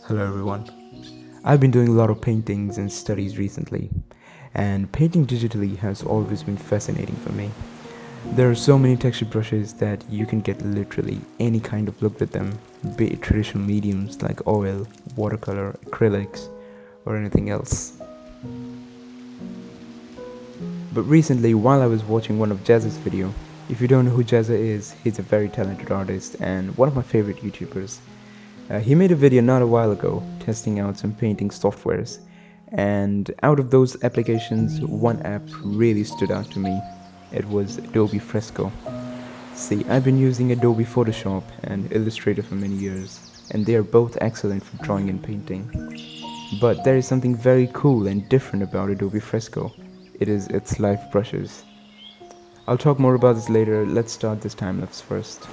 Hello everyone. I've been doing a lot of paintings and studies recently, and painting digitally has always been fascinating for me. There are so many texture brushes that you can get literally any kind of look with them, be it traditional mediums like oil, watercolor, acrylics, or anything else. But recently, while I was watching one of Jazza's video, if you don't know who Jazza is, he's a very talented artist and one of my favorite YouTubers. He made a video not a while ago testing out some painting softwares, and out of those applications, one app really stood out to me. It was Adobe Fresco. See, I've been using Adobe Photoshop and Illustrator for many years, and they are both excellent for drawing and painting. But there is something very cool and different about Adobe Fresco. It is its live brushes. I'll talk more about this later. Let's start this time lapse first.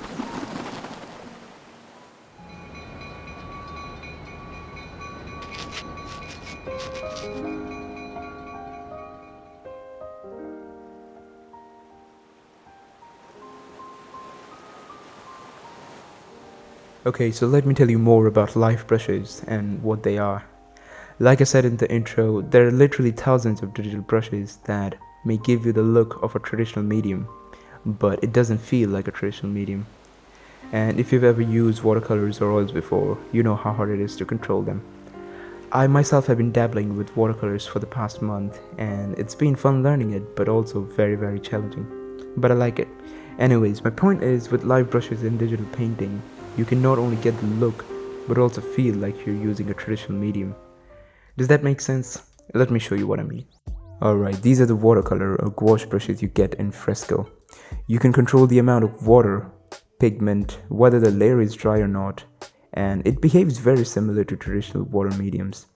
Okay, so let me tell you more about live brushes and what they are. Like I said in the intro, there are literally thousands of digital brushes that may give you the look of a traditional medium, but it doesn't feel like a traditional medium. And if you've ever used watercolors or oils before, you know how hard it is to control them. I myself have been dabbling with watercolors for the past month, and it's been fun learning it, but also very challenging. But I like it. Anyways, my point is, with live brushes in digital painting, you can not only get the look, but also feel like you're using a traditional medium. Does that make sense? Let me show you what I mean. Alright, these are the watercolor or gouache brushes you get in Fresco. You can control the amount of water, pigment, whether the layer is dry or not, and it behaves very similar to traditional water mediums.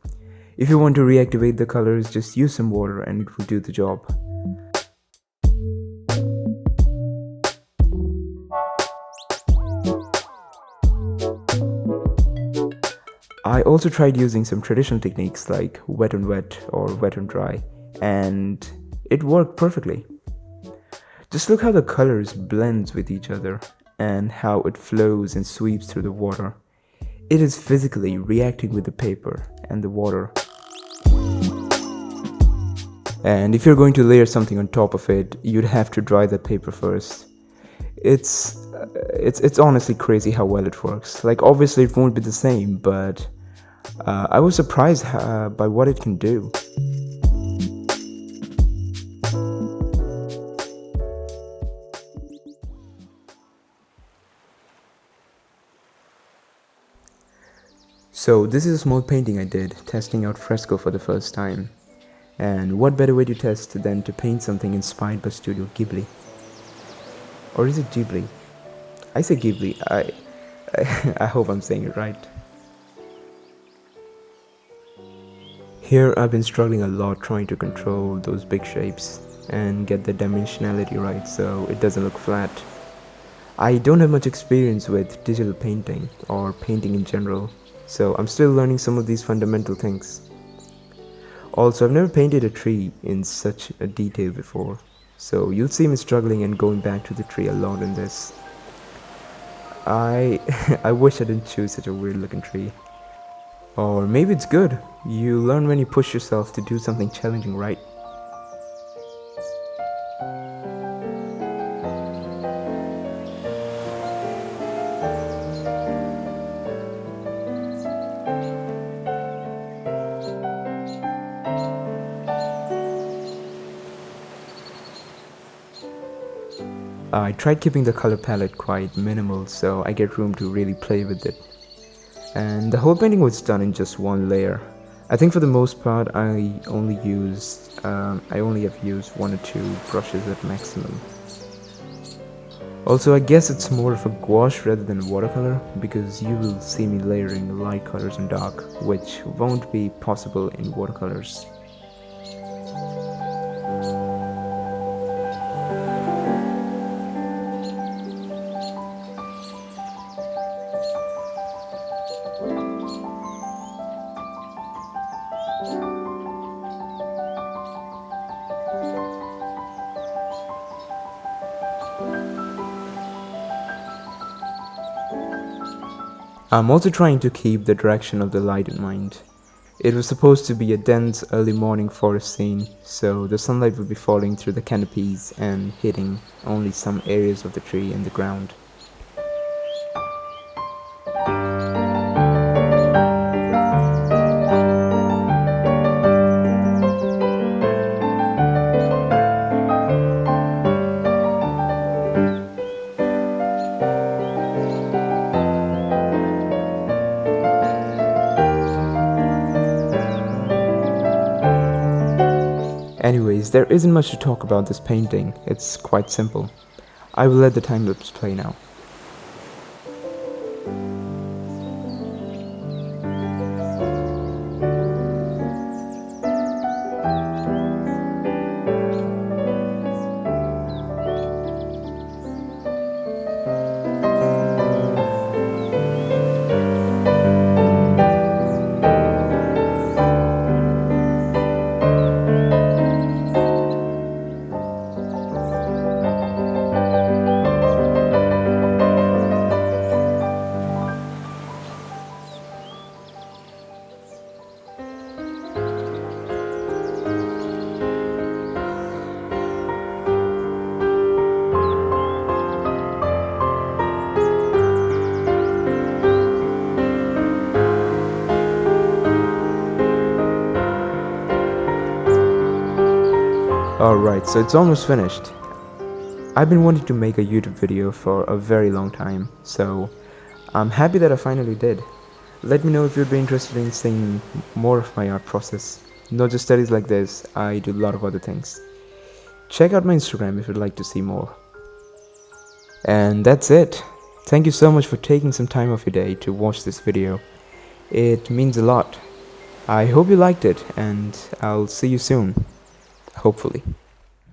If you want to reactivate the colors, just use some water and it will do the job. I also tried using some traditional techniques like wet on wet or wet on dry, and it worked perfectly. Just look how the colors blends with each other and how it flows and sweeps through the water. It is physically reacting with the paper and the water. And if you're going to layer something on top of it, you'd have to dry the paper first. It's honestly crazy how well it works. Like, obviously it won't be the same, but I was surprised by what it can do. So this is a small painting I did, testing out Fresco for the first time. And what better way to test than to paint something inspired by Studio Ghibli? Or is it Ghibli? I say Ghibli, I hope I'm saying it right. Here I've been struggling a lot trying to control those big shapes and get the dimensionality right so it doesn't look flat. I don't have much experience with digital painting or painting in general, so I'm still learning some of these fundamental things. Also, I've never painted a tree in such a detail before, so you'll see me struggling and going back to the tree a lot in this. I I wish I didn't choose such a weird looking tree. Or maybe it's good. You learn when you push yourself to do something challenging, right? I tried keeping the color palette quite minimal so I get room to really play with it. And the whole painting was done in just one layer. I think for the most part I only have used one or two brushes at maximum. Also, I guess it's more of a gouache rather than watercolor because you will see me layering light colors and dark, which won't be possible in watercolors. I'm also trying to keep the direction of the light in mind. It was supposed to be a dense early morning forest scene, so the sunlight would be falling through the canopies and hitting only some areas of the tree and the ground. Anyways, there isn't much to talk about this painting, it's quite simple. I will let the time-lapse play now. Alright, so it's almost finished. I've been wanting to make a YouTube video for a very long time, so I'm happy that I finally did. Let me know if you'd be interested in seeing more of my art process. Not just studies like this, I do a lot of other things. Check out my Instagram if you'd like to see more. And that's it. Thank you so much for taking some time off your day to watch this video. It means a lot. I hope you liked it, and I'll see you soon. Hopefully.